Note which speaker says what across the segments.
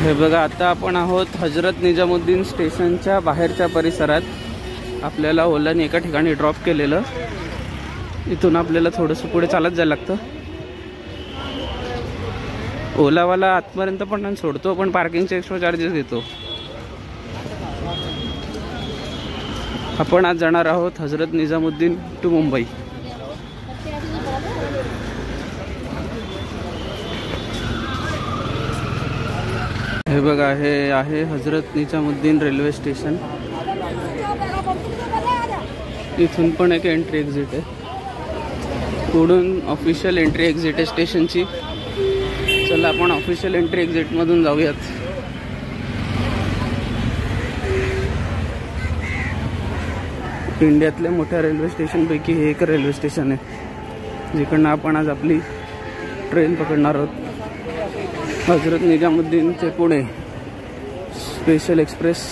Speaker 1: हे बघा, आता आपण आहोत हजरत निजामुद्दीन स्टेशनच्या बाहेरच्या परिसरात. आपल्याला ओलाने एका ठिकाणी ड्रॉप केलेलं. इथून आपल्याला थोडंसं पुढे चालत जायला लागतं. ओलावाला आतपर्यंत पण सोडतो, पण पार्किंगचे एक्स्ट्रा चार्जेस घेतो. आपण आज जाणार आहोत हजरत निजामुद्दीन टू मुंबई. हे बघा, हे आहे हजरत निजामुद्दीन रेल्वे स्टेशन. इथून पण एक एंट्री एक्झिट आहे. पुढून ऑफिशियल एंट्री एक्झिट आहे स्टेशनची. चला आपण ऑफिशियल एंट्री एक्झिट मधून जाऊयात. इंडियातल्या मोठ्या रेल्वे स्टेशनपैकी हे एक रेल्वे स्टेशन आहे, जिकडनं आपण आज आपली ट्रेन पकडणार आहोत. हजरत निजामुद्दीन ते पुणे स्पेशल एक्सप्रेस.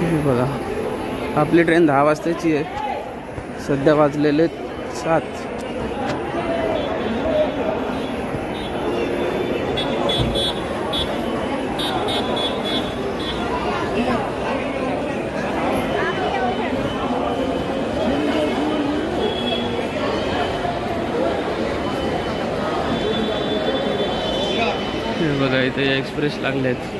Speaker 1: हे बघा, आपली ट्रेन 10 वाजताची आहे. सध्या वाजलेले 7. हे बघा, इथे या एक्सप्रेस लागले आहेत.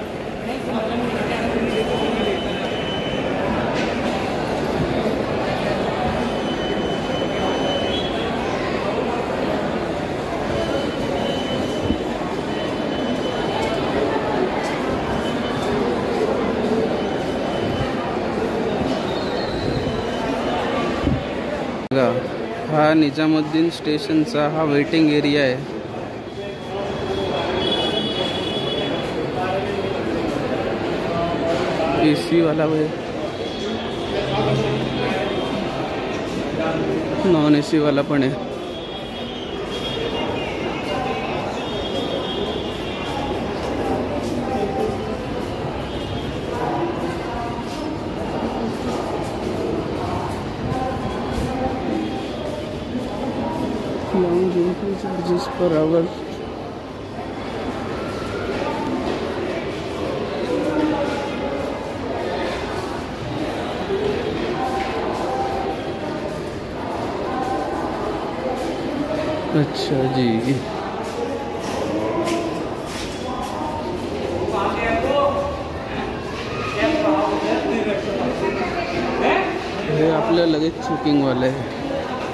Speaker 1: हा निजामुद्दीन स्टेशनचा हा वेटिंग एरिया आहे. एसी वाला है, नॉन एसी वाला पण आहे. Lounge entry charges per hour. अच्छा जी, हे आपलं लगेच चेकिंग वाले आहे.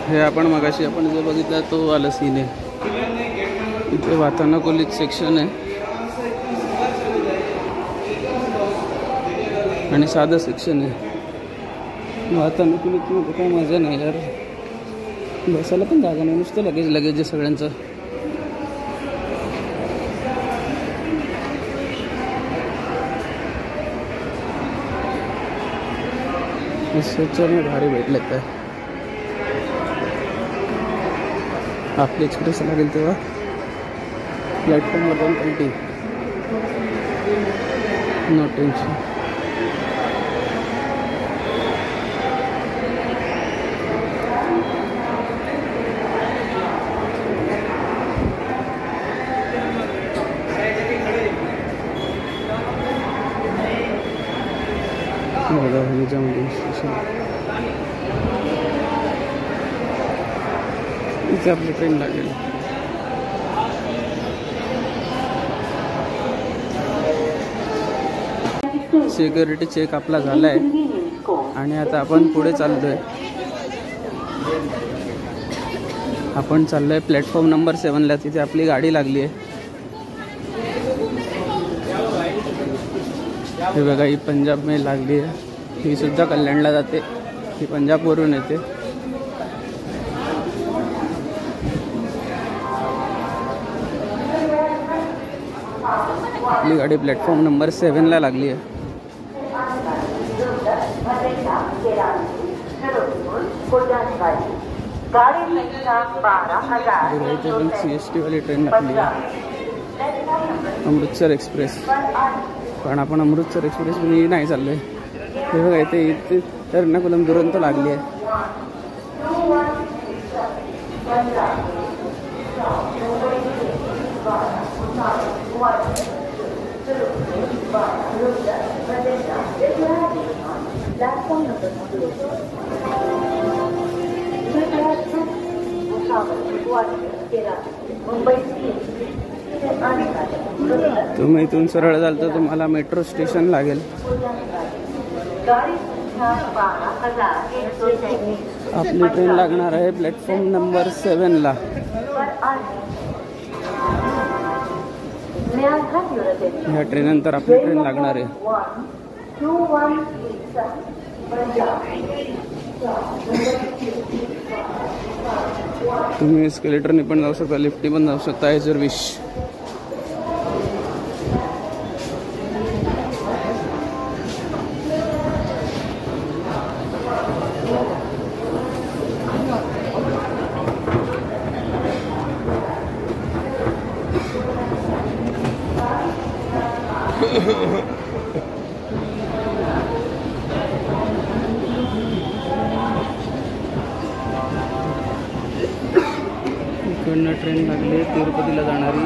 Speaker 1: हे आपण मगाशी आपण जे बघितलं तो वाला सीन आहे. इथे वातानुकूलित सेक्शन आहे आणि साधं सेक्शन आहे. वातानुकूलित मध्ये काय मजा नाही यार, बसायला पण जागा नाही, नुसतं लगेच आहे सगळ्यांचं. भारी भेटलेत काय. आपली एक्सप्रेस लागेल तेव्हा प्लॅटफॉर्मवर जाऊन कल्टी. No tension. निजामुद्दीन स्टेशन. इथे आपली ट्रेन लागेल. सिक्युरिटी चेक आपला झाला आहे आणि आता आपण पुढे चाललोय. आपण चाललोय प्लॅटफॉर्म नंबर 7ला. तिथे आपली गाडी लागली आहे. हे बघा, ही पंजाब में लागली आहे. ही सुद्धा कल्याणला जाते. ही पंजाबवरून येते. आपली गाडी प्लॅटफॉर्म नंबर 7ला लागली आहे. CST वाली ट्रेन लागली आहे, अमृतसर एक्सप्रेस. पण आपण अमृतसर एक्सप्रेस मी नाही चाललोय. हे बघा, इथे एर्नाकुलम दुरंतो लागली आहे. तुम्ही इथून सरळ जाल तर तुम्हाला मेट्रो स्टेशन लागेल. आपली ट्रेन लागणार आहे प्लॅटफॉर्म नंबर 7 ला. ह्या ट्रेन नंतर आपली ट्रेन लागणार आहे. तुम्ही एस्केलेटरने पण जाऊ शकता, लिफ्टने पण जाऊ शकता, ॲज युअर विश. इकडनं ट्रेन लागली तिरुपतीला जाणारी.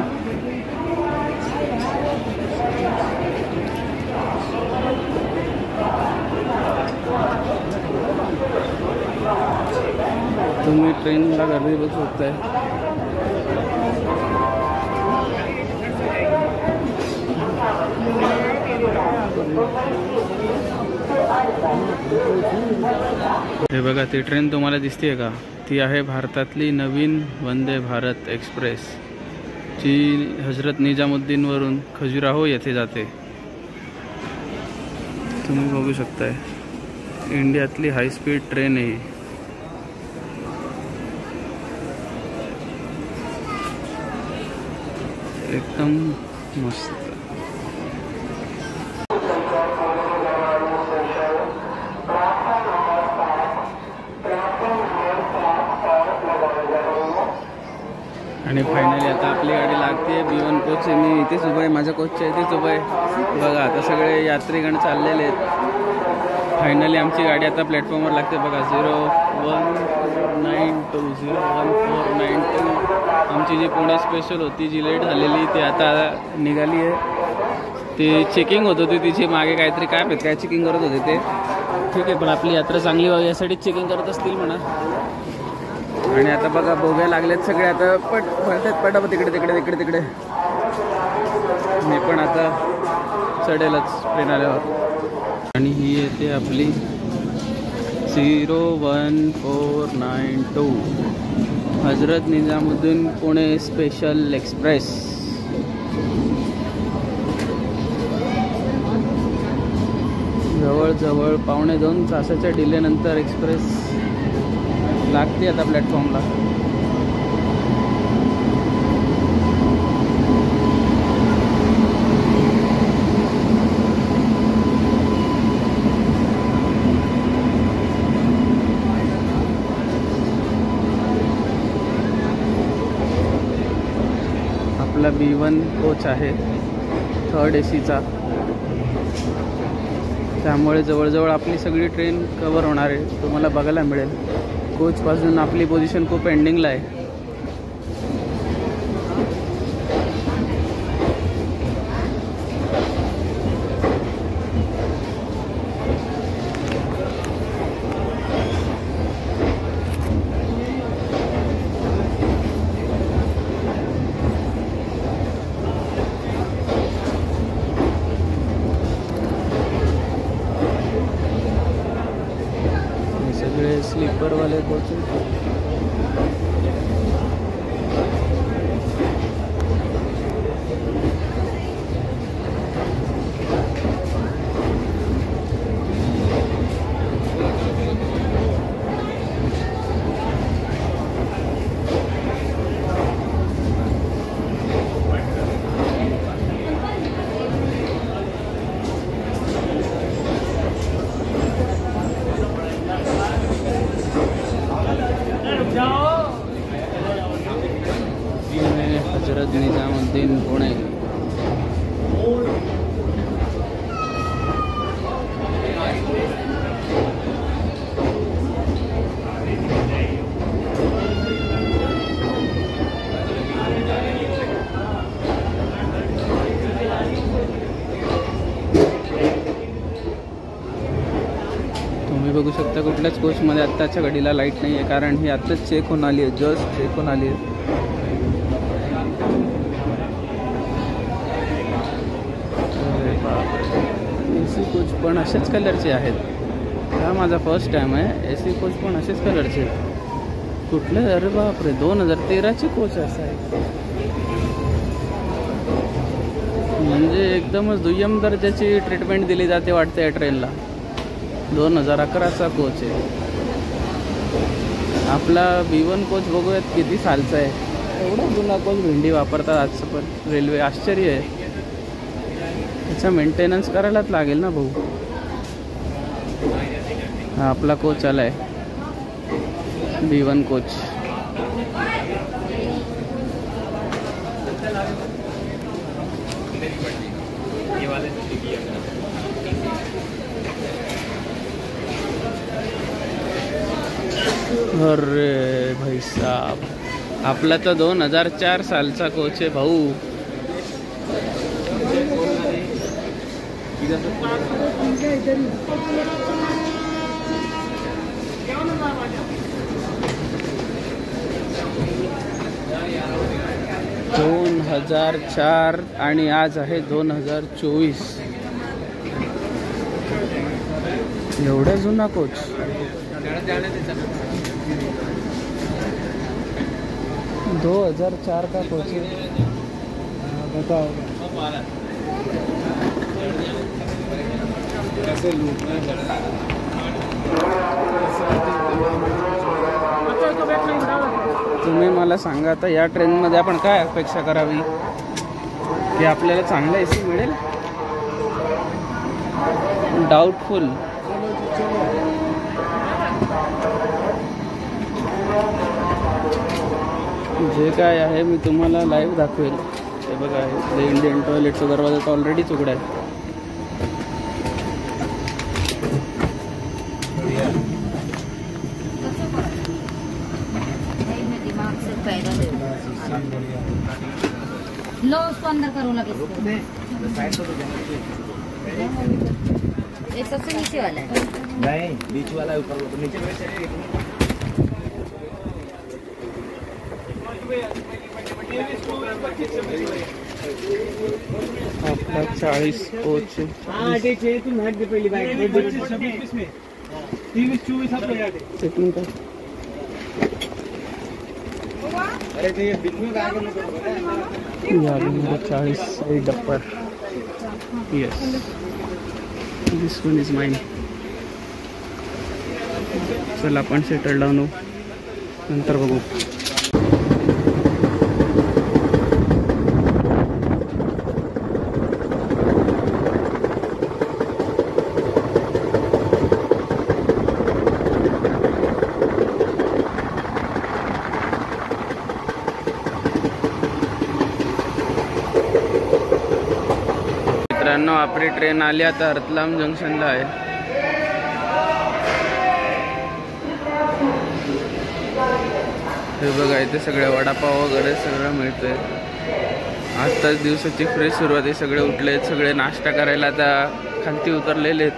Speaker 1: तुम्ही ट्रेनला गर्दी बघू शकताय. हे बघा, ती ट्रेन तुम्हाला दिसते का? ती आहे भारतातली नवीन वंदे भारत एक्सप्रेस, जी हजरत निजामुद्दीनवरून खजुराहो येथे जाते. तुम्ही बघू शकताय, इंडियातली हाय स्पीड ट्रेन आहे. एकदम मस्त. आणि फायनली आता आपली गाडी लागते. B1 कोच आहे. मी इथेच उभा आहे, माझ्या कोचच्या इथेच उभा आहे. बघा, आता सगळे यात्रीगण चाललेले आहेत. फायनली आमची गाडी आता प्लॅटफॉर्मवर लागते. बघा, 01492. आमची जी पुणे स्पेशल होती, जी लेट झालेली, ती आता निघाली आहे. ती चेकिंग होत होती तिची मागे, काहीतरी काय चेकिंग करत होते ते. ठीक आहे, पण आपली यात्रा चांगली व्हावी यासाठी चेकिंग करत असतील म्हणा. आणि आता बघा, बोग्या लागल्यात सगळे. आता पटापट तिकडे. मी पण आता चढेलच ट्रेन आल्यावर. आणि ही येते आपली 01492 हजरत निजामुद्दीन पुणे स्पेशल एक्सप्रेस. जवळ 1.25 तासाच्या डिले नंतर एक्सप्रेस लागते आता प्लॅटफॉर्मला. आपला B1 कोच आहे, 3rd AC चा. त्यामुळे जवळजवळ आपली सगळी ट्रेन कव्हर होणार आहे, तुम्हाला बघायला मिळेल. कोचपासून आपली पोझिशन खूप एंडिंगला आहे. सगळे स्लीपरवाले कोच आहेत. हजरत निजामुद्दीन पुणे. कुठल्याच कोचमध्ये आत्ताच्या घडीला लाईट नाही आहे, कारण ही आत्ताच चेक होऊन आली आहे, जस्ट चेक होऊन आली आहे. AC कोच पण असेच कलरचे आहेत. हा माझा फर्स्ट टाइम आहे. AC कोच पण असेच कलरचे. कुठले? अरे बापरे, 2013ची कोच असं आहे. म्हणजे एकदमच दुय्यम दर्जाची ट्रीटमेंट दिली जाते वाटते या ट्रेनला. 2011चा कोच आहे. आपला B1 कोच बघूयात किती सालचा आहे. एवढा जुना कोच भेंडी वापरतात आजचं पण रेल्वे. आश्चर्य आहे. त्याचा मेंटेनन्स करायलाच लागेल ना भाऊ. हा आपला कोच आला आहे, B1 कोच. अरे भाई साहब, आपला तर 2004 सालचा कोच आहे भाऊ. दोन 2004 आणि आज आहे 2024. एवढा जुना कोच. 2004 का कोच है. बताओ कैसे तुम्ही मला सांगा आता या ट्रेनमध्ये आपण काय अपेक्षा करावी की आपल्याला चांगला AC मिळेल? डाऊटफुल. जे काय आहे मी तुम्हाला लाईव्ह दाखवेल. हे बघा, हे इंडियन टॉयलेटचा दरवाजा तर ऑलरेडीच उघडा आहे.
Speaker 2: लो उसको अंदर करो लगे. ये सबसे नीचे वाला है.
Speaker 3: नहीं, बीच वाला है, ऊपर नीचे.
Speaker 1: आपला 40 कोच. एक मिनट. यार 40 डब्बर. Yes, this one is mine. चला आपण सेटल डाऊन होऊ, नंतर बघू. मित्रांनो, आपली ट्रेन आली आता रतलाम जंक्शनला आहे. हे बघा, इथे सगळे वडापाव वगैरे सगळं मिळतंय. आजताच दिवसाची फ्रेश सुरुवात आहे. सगळे उठलेत, सगळे नाश्ता करायला आता खालती उतरलेले आहेत.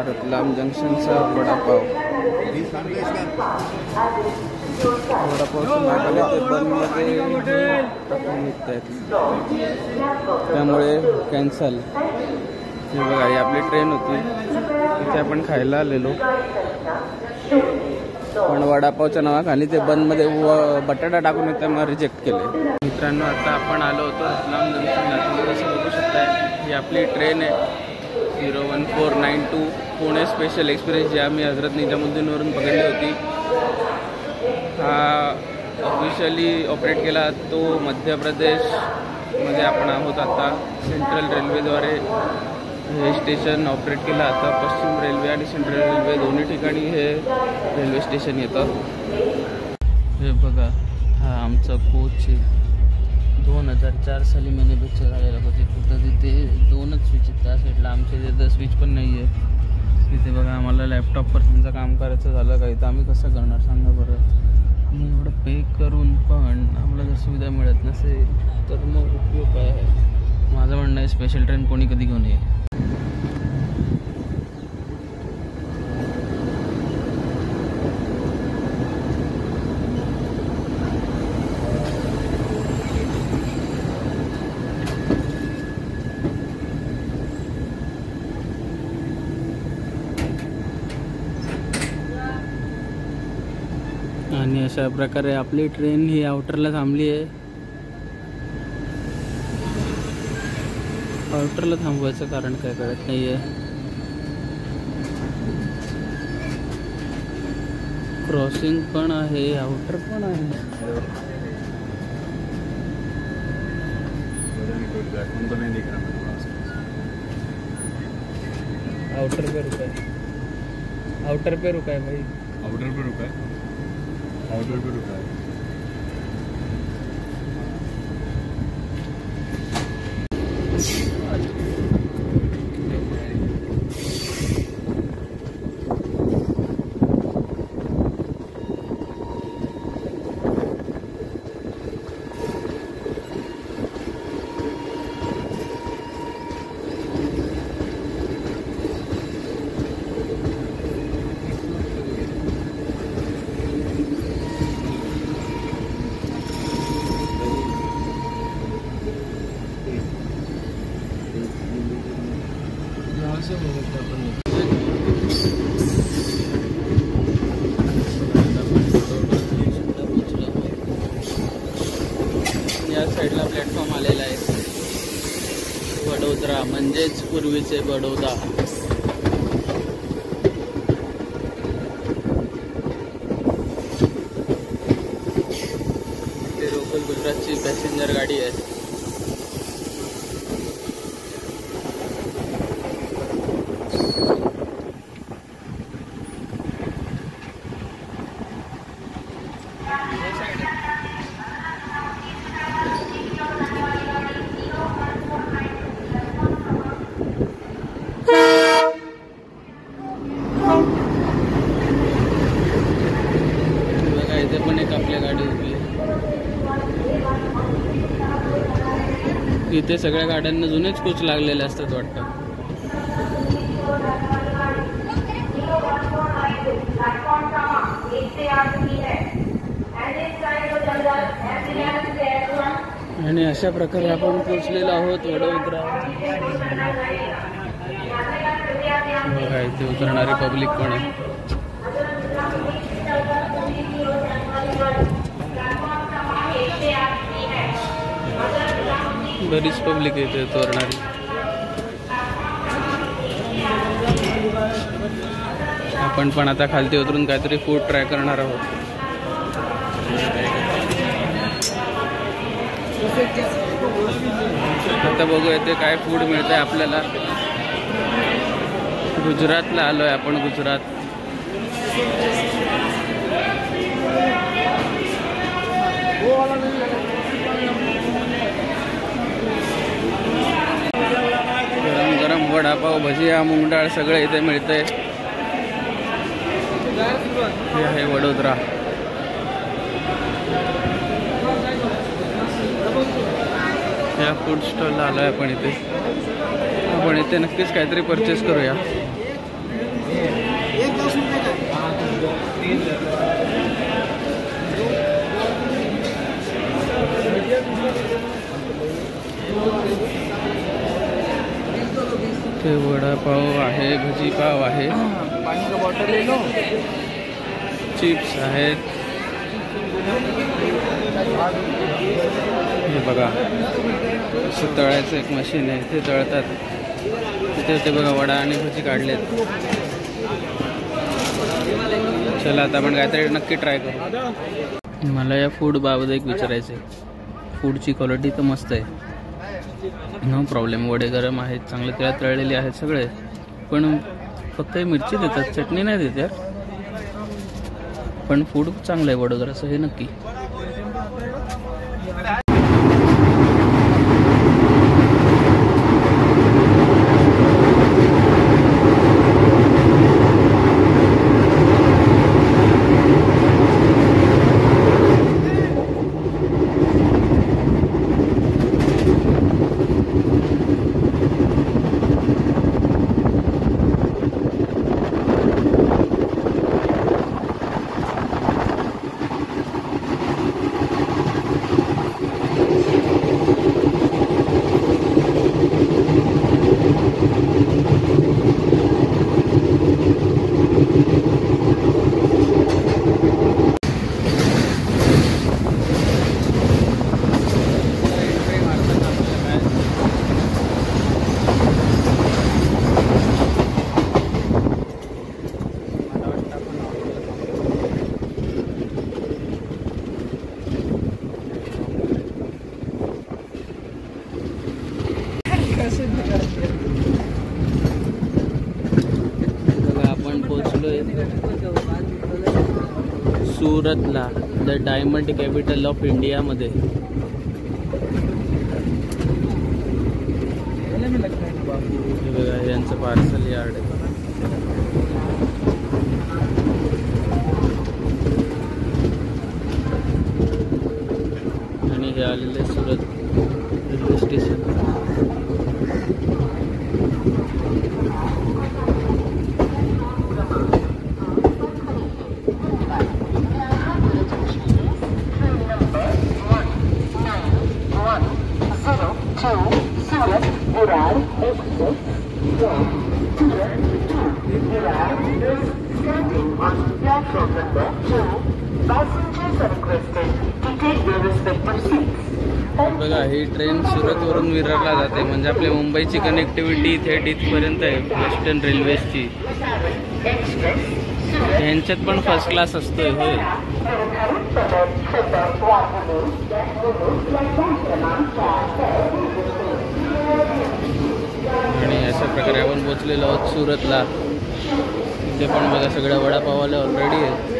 Speaker 1: रतलाम जंक्शनचा वडापाव. वडापावचं मागवले ते बंदमध्ये टाकून निघत आहेत, त्यामुळे कॅन्सल. हे बघा, ही आपली ट्रेन होती, इथे आपण खायला आलेलो, पण वडापावच्या नावाखाली ते बंदमध्ये बटाटा टाकून त्यामुळे रिजेक्ट केले. मित्रांनो, आता आपण आलो होतो रतलाम जंक्शनला. तुम्ही कसं बघू शकताय, ही आपली ट्रेन आहे 01492 पुणे स्पेशल एक्सप्रेस, जी आम्ही हजरत निजामुद्दीनवरून पकडली होती. हा ऑफिशियली ऑपरेट केला तो मध्य प्रदेशमध्ये आपण आहोत आता. सेंट्रल रेल्वेद्वारे हे स्टेशन ऑपरेट केलं. आता पश्चिम रेल्वे आणि सेंट्रल रेल्वे दोन्ही ठिकाणी हे रेल्वे स्टेशन येतं. हे बघा, हा आमचा कोच आहे. 2004 साली मैंने बच्चा झालेला होते. फक्त तिथे 2च स्विच आहेत त्या साईडला. आमच्या तिथं स्विच पण नाही आहे. तिथे बघा, आम्हाला लॅपटॉपवर समजा काम करायचं झालं काही तर आम्ही कसं करणार सांगा बरं. आणि एवढं पे करून पण आम्हाला जर सुविधा मिळत नसेल तर मग उपयोग काय आहे. माझं म्हणणं आहे, स्पेशल ट्रेन कोणी कधी घेऊन येईल. आणि अशा प्रकारे आपली ट्रेन ही आउटरला थांबली आहे. आउटरला थांबवायचं कारण काय कळत नाही आहे. क्रॉसिंग पण आहे, आउटर पण आहे.
Speaker 3: उनको नहीं दिख रहा
Speaker 1: आउटर पे रुका है, आउटर पे रुका है भाई.
Speaker 3: आउटर पे रुका है, आउटर पे रुका है.
Speaker 1: या साईडला प्लॅटफॉर्म आलेला आहे. वडोदरा म्हणजेच पूर्वीचे बडोदा. ते लोकल गुजरातची पॅसेंजर गाडी आहे. इथे पण एक आपल्या गाडी उभी आहे. इथे सगळ्या गाड्यांना जुनेच कोच लागलेले असतात वाटतं. आणि अशा प्रकारे आपण पोहोचलेलो आहोत वडोदरा. बघा इथे उतरणारी पब्लिक पण आहे. बरीच पब्लिक येते उतरणारी. आपण पण आता खालती उतरून काहीतरी फूड ट्राय करणार आहोत. आता बघूया ते काय फूड मिळतंय आपल्याला. गुजरातला आलोय आपण. गुजरात गरम गरम वडापाव, भजिया, मूग डाळ सगळं इथे मिळतंय. हे आहे वडोदरा. या फूड स्टॉलला आलोय आपण. आपण इथे नक्कीच काहीतरी परचेस करूया. ते वडापाव आहे, भजी पाव आहे, चिप्स आहेत. हे बघा असं तळायचं एक मशीन आहे. ते तळतात. तिथे ते बघा वडा आणि भजी काढलेत. चला आता आपण काहीतरी नक्की ट्राय करू. मला या फूड बाबत एक विचारायचं आहे. फूडची क्वालिटी तर मस्त आहे, नो प्रॉब्लेम. वडे गरम आहेत, चांगले तेलात तळलेले आहेत सगळे. पण फक्त मिरची देतात, चटणी नाही देत यार. पण फूड चांगलं आहे वडोदराचं, हे नक्की. सुरतला द डायमंड कॅपिटल ऑफ इंडियामध्ये बघा यांचं पार्सल यार्ड आहे. आणि हे आलेले सुरत रेल्वे स्टेशन. बघा ही ट्रेन सुरतवरून विरारला जाते, म्हणजे आपल्या मुंबईची कनेक्टिव्हिटी थेट इथपर्यंत आहे वेस्टर्न रेल्वेजची. यांच्यात पण फर्स्ट क्लास असतोय होय. आणि अशा प्रकारे आपण पोचलेलो आहोत सुरतला. इथे पण बघा सगळ्या वडापावाला ऑलरेडी आहेत.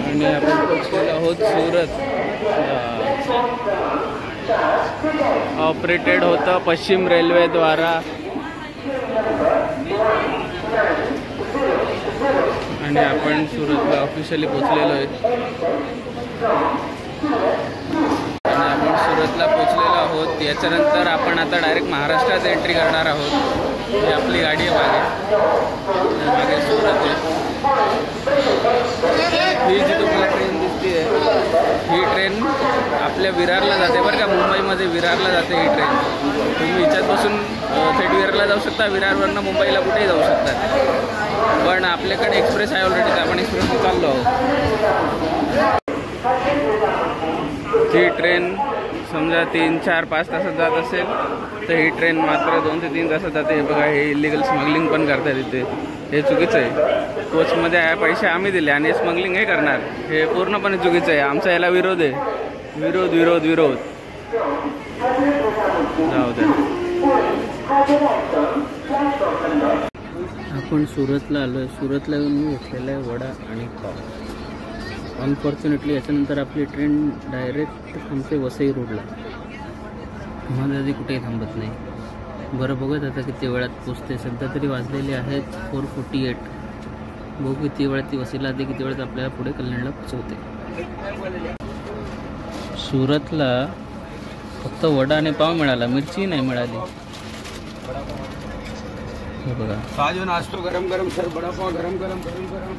Speaker 1: आणि आपण पोचलेलो आहोत सुरत. ऑपरेटेड होतं पश्चिम रेल्वेद्वारा. आणि आपण सुरतला ऑफिशियली पोचलेलो आहे. आणि आपण सुरतला पोचलेलो आहोत. याच्यानंतर आपण आता डायरेक्ट महाराष्ट्रात एंट्री करणार आहोत. ही आपली गाडी आहे मागे सुरत आहे. ही जी तुम्हाला ट्रेन दिसते ही ट्रेन आपल्या विरारला जाते बरं का. मुंबईमध्ये विरारला जाते ही ट्रेन. तुम्ही हिच्यात बसून थेट विरारला जाऊ शकता. विरारवरनं मुंबईला कुठेही जाऊ शकता. पण आपल्याकडे एक्सप्रेस आहे ऑलरेडी, तर आपण एक्सप्रेसने चाललो आहोत. ही ट्रेन समजा 3, 4, 5 तासात जात असेल तर ही ट्रेन मात्र 2 ते 3 तासात जाते. हे बघा हे इलिगल स्मगलिंग पण करतात इथे. हे चुकीचं आहे. कोचमध्ये पैसे आम्ही दिले आणि स्मगलिंग हे करणार, हे पूर्णपणे चुकीचं आहे. आमचा याला विरोध आहे. विरोध विरोध विरोध. जाऊ द्या. आपण सुरतला आलो आहे. सुरतला येऊन मी घेतलेला आहे वडा आणि पाव. अनफॉर्च्युनेटली याच्यानंतर आपली ट्रेन डायरेक्ट थांबते वसई रोडला. मध्ये आधी कुठेही थांबत नाही. बरं बघत आता किती वेळात पोचते. सध्या तरी वाजलेले आहेत 4:48. बघू किती वेळात ती वसईला आधी, किती वेळात आपल्याला पुढे कल्याणला पोचवते. सुरतला फक्त वडा आणि पाव मिळाला, मिरची नाही मिळाली. हे बघा
Speaker 3: ताजो नाश्तो गरम गरम सर, बड़ा पाव गरम गरम गरम गरम.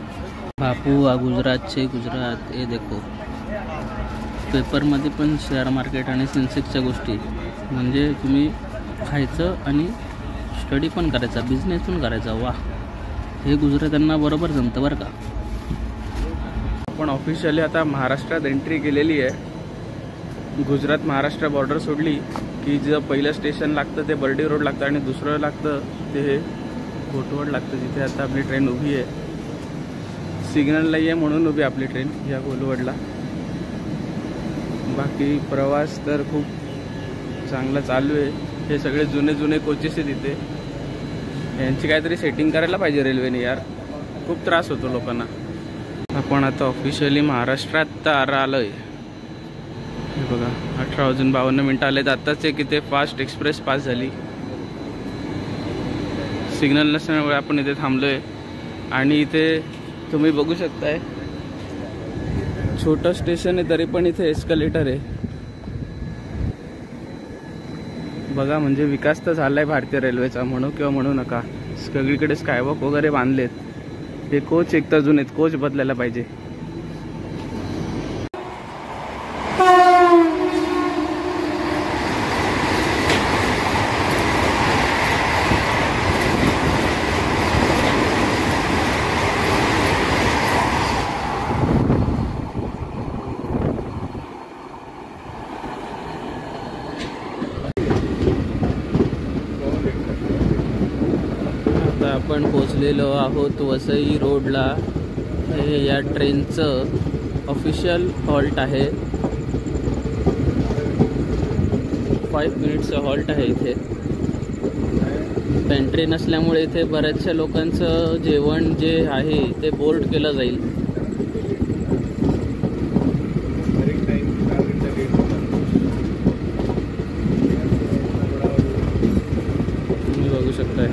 Speaker 1: बापू गुजरात से गुजरात. हे देखो पेपरमध्ये पण शेअर मार्केट आणि सेन्सेक्सच्या गोष्टी. म्हणजे तुम्ही खायचं आणि स्टडी पण करायचा, बिझनेस पण करायचा. वा, हे गुजरात्यांना बरोबर जमतं बरं का. आपण ऑफिशियली आता महाराष्ट्रात एंट्री केलेली आहे. गुजरात महाराष्ट्र बॉर्डर सोडली की जे पहिलं स्टेशन लागतं ते बर्डी रोड लागतं आणि दुसरं लागतं ते घोटवड लागतं, जिथे आता आपली ट्रेन उभी आहे. सिग्नलला आहे म्हणून उभी आपली ट्रेन या घोटवडला. बाकी प्रवास तर खूप चांगला चालू आहे. हे सगळे जुने जुने कोचेस आहेत इथे. यांची काहीतरी सेटिंग करायला पाहिजे रेल्वेने यार, खूप त्रास होतो लोकांना. आपण आता ऑफिशियली महाराष्ट्रात आलो आहे. हे बघा 18:52 आलेत. आत्ताच एक इथे फास्ट एक्सप्रेस पास झाली. सिग्नल नसल्यामुळे आपण इथे थांबलो आहे. आणि इथे तुम्ही बघू शकताय छोटं स्टेशन आहे तरी पण इथे एस्कलेटर आहे. बघा म्हणजे विकास तर झालाय भारतीय रेल्वेचा, म्हणू किंवा म्हणू नका. सगळीकडे स्कायवॉक वगैरे बांधलेत. हे कोच एक तर जुने आहेत, कोच बदलायला पाहिजे. आपण पोचलेलो आहोत वसई रोडला. हे या ट्रेनचं ऑफिशियल हॉल्ट आहे. 5 मिनिटचं हॉल्ट आहे इथे. पेंट्री नसल्यामुळे इथे बऱ्याचशा लोकांचं जेवण जे आहे ते बोर्ड केलं जाईल. तुम्ही बघू शकताय.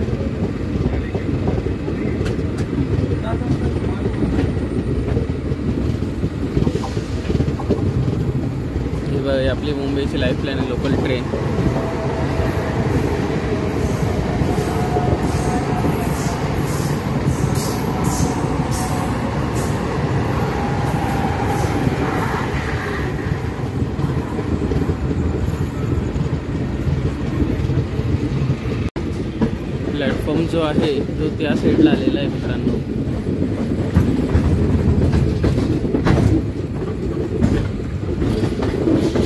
Speaker 1: ही आपली मुंबईची लाईफलाईन आहे, लोकल ट्रेन. प्लॅटफॉर्म जो आहे तो त्या साईडला आलेला आहे मित्रांनो.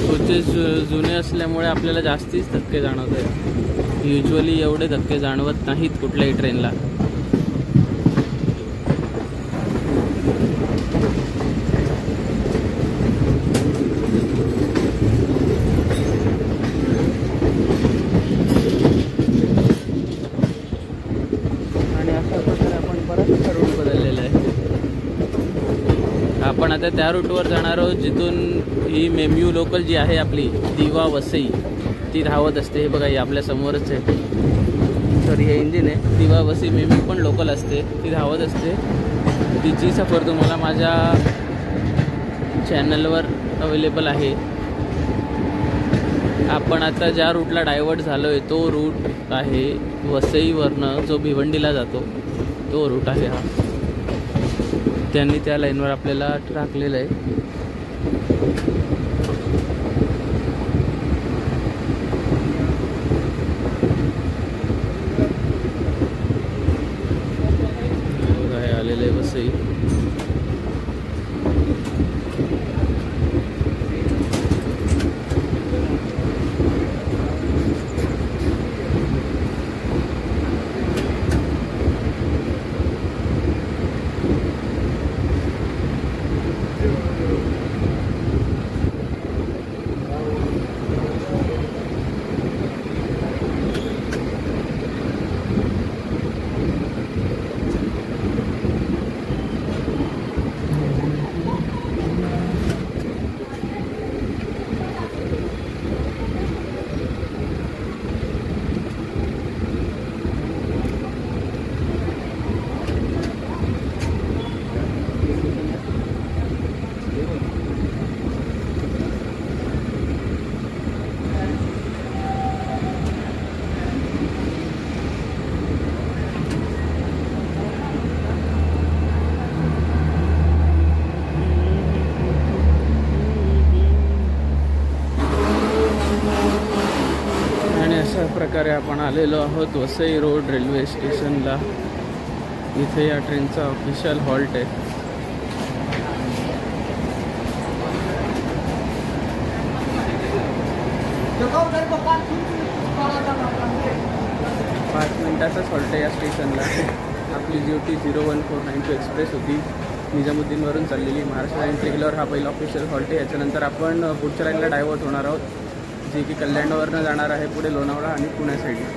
Speaker 1: कोचेस जुने असल्यामुळे आपल्याला जास्तीच धक्के जाणवत आहेत. युजली एवढे धक्के जाणवत नाहीत कुठल्याही ट्रेनला. आपण आता त्या रूटवर जाणार आहोत जिथून ही मेम्यू लोकल जी आहे आपली दिवा वसई ती धावत असते. हे बघा, ही आपल्या समोरच आहे. सॉरी, हे इंजिन आहे. दिवा वसई मेम्यू पण लोकल असते, ती धावत असते. तिची सफर तुम्हाला माझ्या चॅनलवर अवेलेबल आहे. आपण आता ज्या रूटला डायव्हर्ट झालो आहे तो रूट आहे वसईवरनं जो भिवंडीला जातो तो रूट आहे हा. त्यांनी त्या लाईनवर आपल्याला टाकलेलं आहे. आलेलं आहे वसई. प्रकारे आपण आलेलो आहोत वसई रोड रेल्वे स्टेशनला. इथे या ट्रेनचा ऑफिशियल हॉल्ट आहे. पाच मिनिटाचाच हॉल्ट आहे या स्टेशनला. आपली GOT 01492 एक्सप्रेस होती निजामुद्दीनवरून चाललेली. महाराष्ट्र एंट्री केल्यावर हा पहिला ऑफिशियल हॉल्ट आहे. याच्यानंतर आपण पुढच्या लाईनला डायव्हर्ट होणार आहोत जे की कल्याणवरनं जाणार आहे पुढे लोणावळा आणि पुण्या साईडला.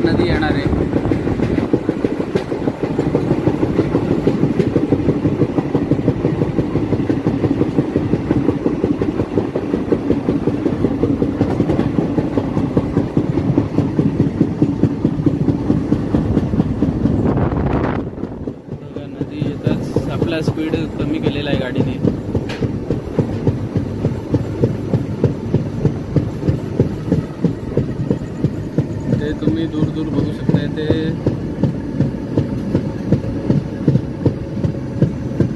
Speaker 1: नदी येणार आहे. स्पीड कमी केलेला आहे गाडीने. ते तुम्ही दूर दूर बघू शकताय. ते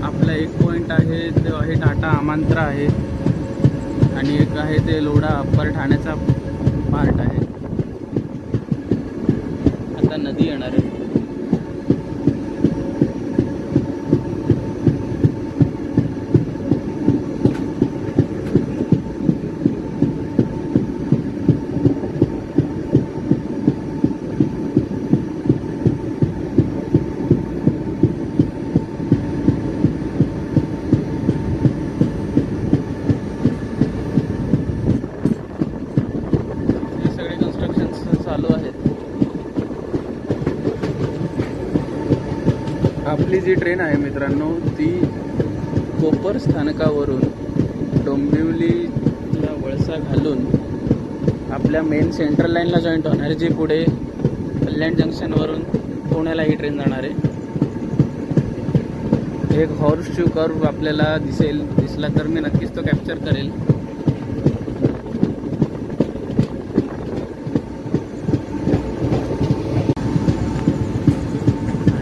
Speaker 1: आपला एक पॉइंट आहे ते आहे टाटा आमांत्रा आहे आणि एक आहे ते लोढा अप्पर ठाण्याचा पार्ट आहे. आता नदी येणार आहे. आपली जी ट्रेन आहे मित्रांनो ती कोपर स्थानकावरून डोंबिवलीला वळसा घालून आपल्या मेन सेंट्रल लाईनला जॉईंट होणार आहे, जी पुढे कल्याण जंक्शनवरून पुण्याला ही ट्रेन जाणार आहे. एक हॉर्स शू कर्व आपल्याला दिसला तर मी नक्कीच तो कॅप्चर करेल.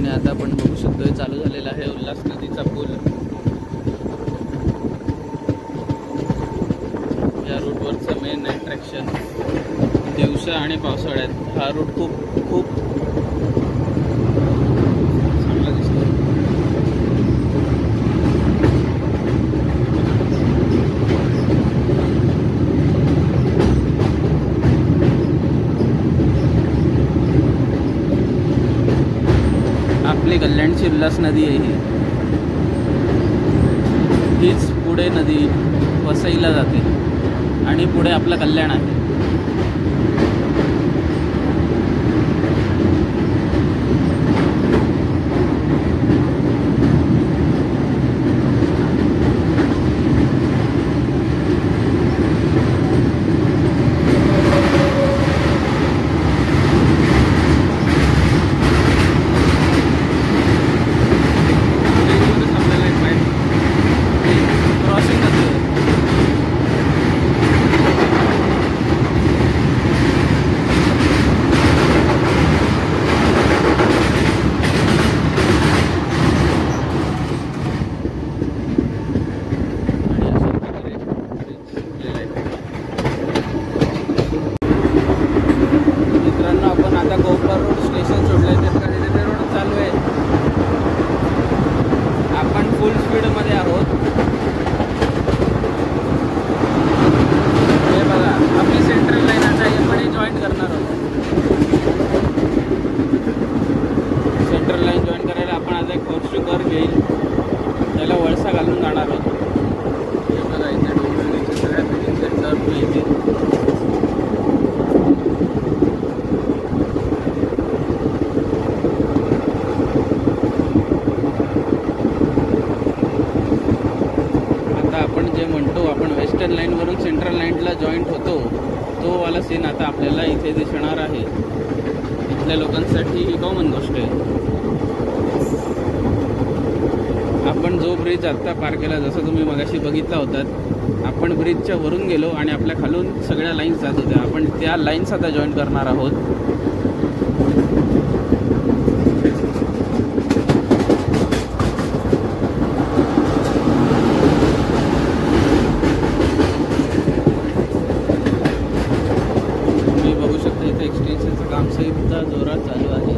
Speaker 1: आता आपण बघू शकतोय चालू झालेला आहे उल्हास नदीचा पूल. या रूटवरचं मेन अट्रॅक्शन दिवसा आणि पावसाळ्यात हा रूट खूप चांगला दिसतो. आपली कल्याणची उल्हास नदी आहे हीच पुढे नदी वसईला जाते आणि पुढे आपलं कल्याण आहे. वेस्टर्न लाईनवरून सेंट्रल लाईनला जॉईंट होतो तो वाला सीन आता आपल्याला इथे दिसणार आहे. इथल्या लोकांसाठी ही कॉमन गोष्ट आहे. आपण जो ब्रिज आत्ता पार केला जसं तुम्ही मगाशी बघितला होतात, आपण ब्रिजच्या वरून गेलो आणि आपल्या खालून सगळ्या लाईन्स जात होत्या. आपण त्या लाईन्स आता जॉईन करणार आहोत. जोरात चालू आहे.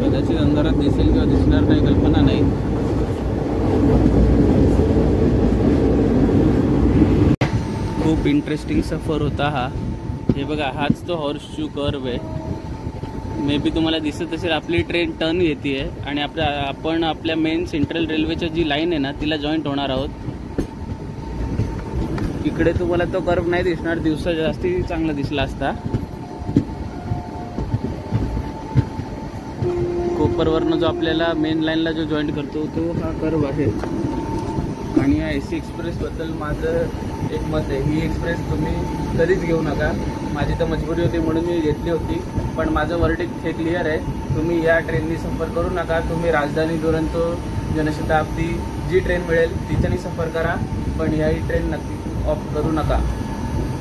Speaker 1: कदाचित अंधारात दिसेल किंवा दिसणार नाही, कल्पना नाही. खूप इंटरेस्टिंग सफर होता हा. हे बघा, हाच तो हॉर्स शू कर्व आहे. मे बी तुम्हाला दिसत असेल आपली ट्रेन टर्न घेते आणि आपण आपल्या मेन सेंट्रल रेल्वेच्या जी लाईन आहे ना तिला जॉईंट होणार आहोत. इकडे तुम्हाला तो कर्व नाही दिसणार, दिवसा जास्ती चांगला दिसला असता. कोपरवरनं जो आपल्याला मेन लाईनला जो जॉईंट करतो तो हा कर्व आहे. आणि या AC एक्सप्रेस बद्दल माझं एक मत आहे, ही एक्सप्रेस तुम्ही कधीच घेऊ नका. माझी तर मजबुरी होती म्हणून मी घेतली होती, पण माझं वर्डिक्ट हे क्लिअर आहे, तुम्ही या ट्रेननी सफर करू नका. तुम्ही राजधानी, दुरंतो, जनशताब्दी जी ट्रेन मिळेल तिच्यानी सफर करा, पण याही ट्रेन नक्की ऑफ करू नका.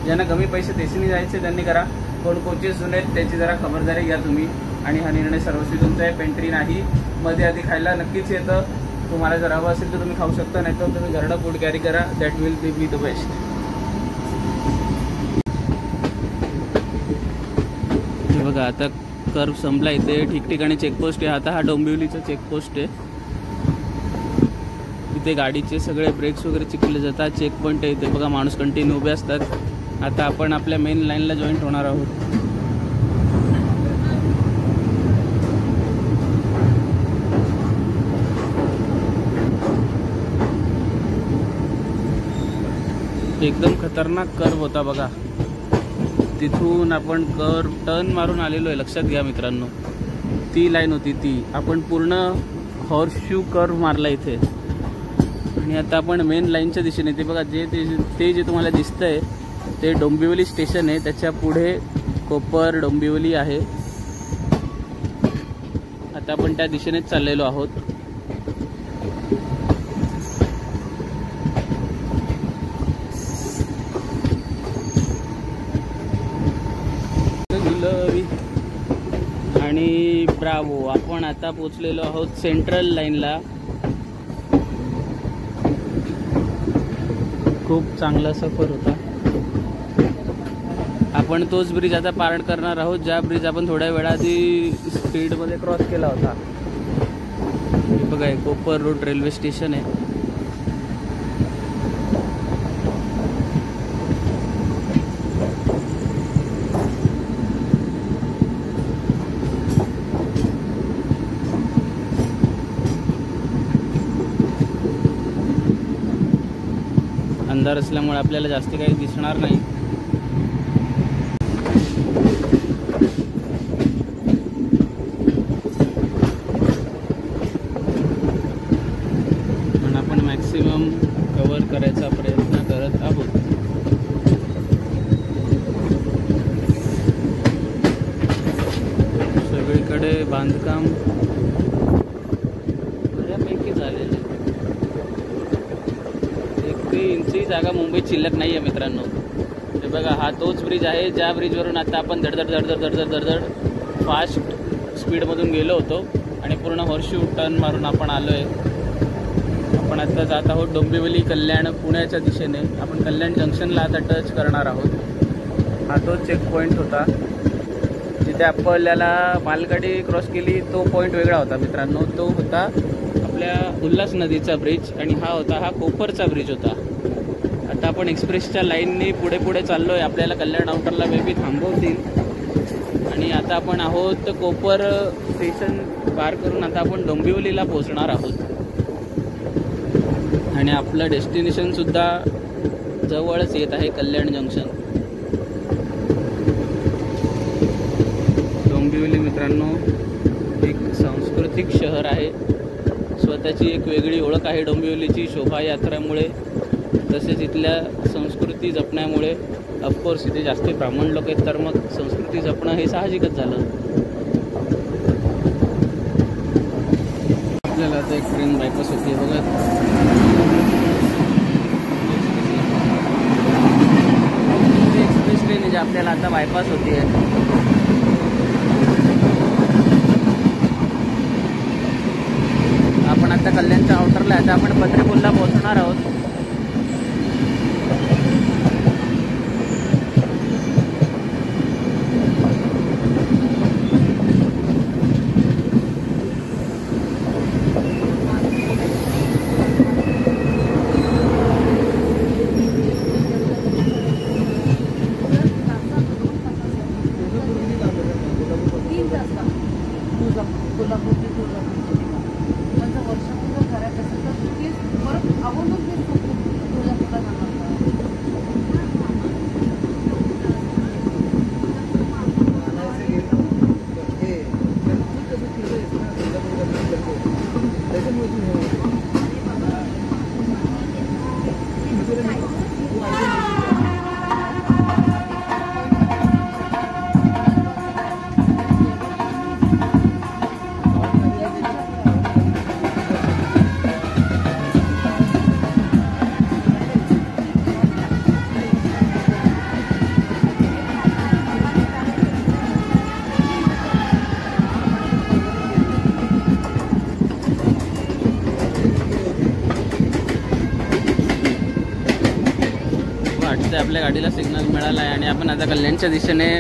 Speaker 1: ज्यांना कमी पैसे देशीने जायचे त्यांनी करा. कोण कोचेस जुने आहेत त्याची जरा खबरदारी घ्या तुम्ही. आणि हा निर्णय सर्वस्वी तुमचा आहे. पेंट्री नाही. मध्ये आधी खायला नक्कीच येतं. तुम्हाला जर हवं असेल तर तुम्ही खाऊ शकता, नाही तर तुम्ही घरडा फूड कॅरी करा. That will be the best. हे बघा आता कर्व संपला. इथे ठिकठिकाणी चेकपोस्ट आहे. आता हा डोंबिवलीचा चेकपोस्ट आहे. इथे गाडीचे सगळे ब्रेक्स वगैरे चिकले जातात. चेक पॉईंट आहे इथे बघा, माणूस कंटिन्यू उभे असतात. आता आपण आपल्या मेन लाईनला जॉईंट होणार आहोत. एकदम खतरनाक कर्व होता बघा. तिथून आपण कर्व टर्न मारून आलेलो आहे. लक्षात घ्या मित्रांनो, ती लाईन होती ती. आपण पूर्ण हॉर्सशू कर्व मारला इथे. आणि आता आपण मेन लाईनच्या दिशेने, ते बघा ते जे तुम्हाला दिसतंय ते डोंबिवली स्टेशन आहे. त्याच्या पुढे कोपर डोंबिवली आहे. आता आपण त्या दिशेनेच चाललेलो आहोत. आणि ब्रावो, आपण आता पोचलेलो आहोत सेंट्रल लाईनला. खूप चांगला सफर होता. आपण तोच ब्रिज आता पार करणार आहोत, ज्या ब्रिज आपण थोड्या वेळाआधी स्पीडमध्ये क्रॉस केला होता. हे बघा, कोपर रोड रेल्वे स्टेशन आहे. अंधार असल्यामुळे आपल्याला जास्त काही दिसणार नाही. पण आपण मॅक्सिमम कव्हर करायचा प्रयत्न करत आहोत. सगळीकडे बांधकाम बऱ्यापैकी झालेलं आहे. इंची जागा मुंबईत शिल्लक नाही आहे मित्रांनो. हे बघा, हा तोच ब्रिज आहे ज्या ब्रिजवरून आता आपण धडधड फास्ट स्पीडमधून गेलो होतो आणि पूर्ण हॉर्सशू टर्न मारून आपण आलो आहे. आपण आता जात आहोत डोंबिवली कल्याण पुण्याच्या दिशेने. आपण कल्याण जंक्शनला आता टच करणार आहोत. हा तोच चेक पॉईंट होता जिथे आपल्याला मालगाडी क्रॉस केली. तो पॉईंट वेगळा होता मित्रांनो. तो होता आपल्या उल्हास नदीचा ब्रिज आणि हा कोपरचा ब्रिज होता. आता आपण एक्सप्रेसच्या लाईनने पुढे चाललो आहे. आपल्याला कल्याण आउटरला बेबी थांबवतील. आणि आता आपण आहोत कोपर स्टेशन पार करून आता आपण डोंबिवलीला पोहोचणार आहोत. आणि आपलं डेस्टिनेशनसुद्धा जवळच येत आहे, कल्याण जंक्शन. डोंबिवली मित्रांनो एक सांस्कृतिक शहर आहे. स्वतःची एक वेगळी ओळख आहे डोंबिवलीची शोभायात्रामुळे, तसेच इथल्या संस्कृती जपण्यामुळे. ऑफकोर्स इथे जास्त ब्राह्मण लोक आहेत, तर मग संस्कृती जपणं हे साहजिकच झालं. आपल्याला आता एक ट्रेन बायपास होती बघा. एक्सप्रेस ट्रेन आहे जी आपल्याला आता बायपास होती आहे. आपण आता कल्याणच्या आउटरला आता आपण पत्रेपूलला पोहोचणार आहोत. इथे आपल्या गाडीला सिग्नल मिळाला आहे आणि आपण आता कल्याणच्या दिशेने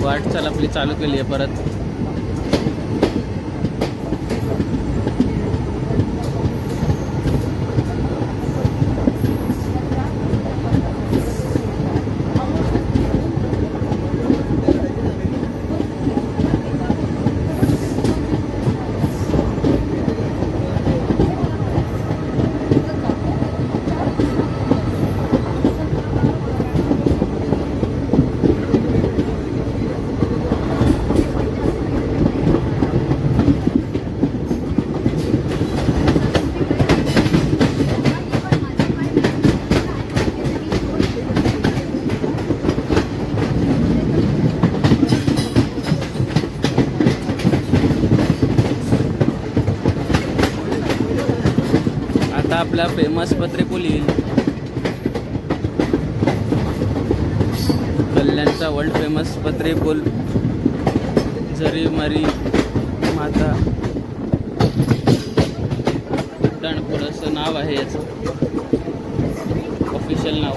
Speaker 1: वाटचाल आपली चालू केली आहे परत. आपला फेमस पत्रे पूल येईल, कल्याणचा वर्ल्ड फेमस पत्रे पूल. जरी मारी माता उड्डाणपूल असं नाव आहे याचं, ऑफिशियल नाव.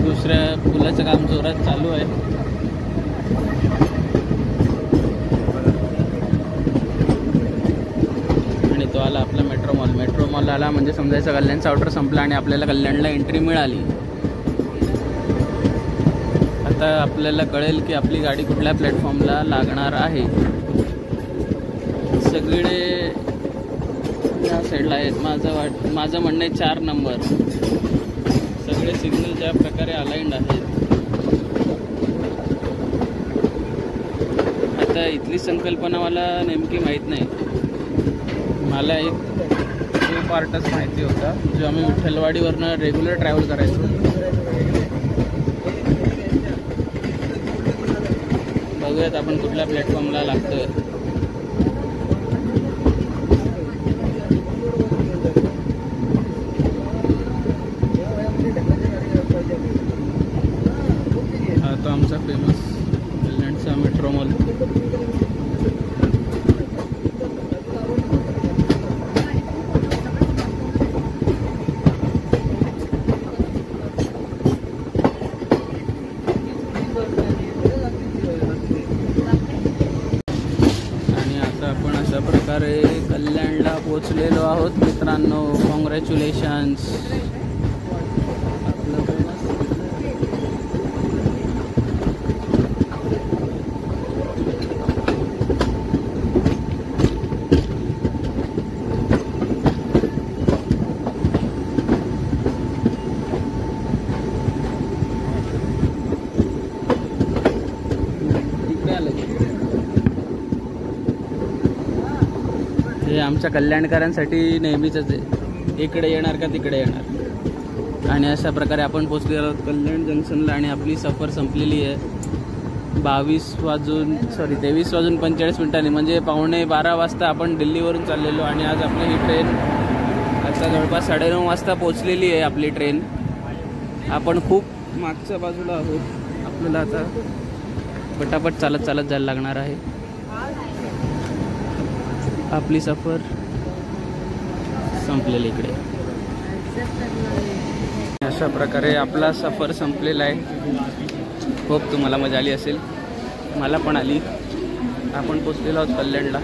Speaker 1: दुसऱ्या पुलाचं काम जोरात चालू आहे. आणि तो आला आपला मेट्रो मॉल. मेट्रो मॉल आला म्हणजे समजायचं कल्याणचा आउटर संपला आणि आपल्याला कल्याणला एंट्री मिळाली. आता आपल्याला कळेल की आपली गाडी कुठल्या प्लॅटफॉर्मला लागणार आहे. सगळे या साईडला आहेत. माझं म्हणणं आहे 4 नंबर. सगळे सिग्नल ज्या प्रकारे अलाइंड आहेत. आता इथली संकल्पना मला नेमकी माहीत नाही. मला एक तो पार्टच माहिती होता जो आम्ही विठ्ठलवाडीवरनं रेग्युलर ट्रॅव्हल करायचो. बघूयात आपण कुठल्या प्लॅटफॉर्मला लागतोय. तो आमचा फेमस कल्याणचा मेट्रो मॉल. आणि आता आपण अशा प्रकारे कल्याणला पोचलेलो आहोत मित्रांनो. कॉंग्रॅच्युलेशन्स. हे आमच्या कल्याणकरांसाठी नेहमीच आहे, इकडे येणार का तिकडे येणार. आणि अशा प्रकारे आपण पोचलेलो आहोत कल्याण जंक्शनला आणि आपली सफर संपलेली आहे. 23 वाजून 45 मिनिटांनी म्हणजे 11:15 वाजता आपण दिल्लीवरून चाललेलो. आणि आज आपली ही ट्रेन आता जवळपास 9:30 वाजता पोचलेली आहे आपली ट्रेन. आपण खूप मागच्या बाजूला आहोत. आपल्याला आता पटापट चालत जायला लागणार आहे. आपली सफर संपलेली इकडे. अशा प्रकारे आपला सफर संपलेला आहे. खूप तुम्हाला मजा आली असेल, मला पण आली. आपण पोचलेलो आहोत कल्याणला.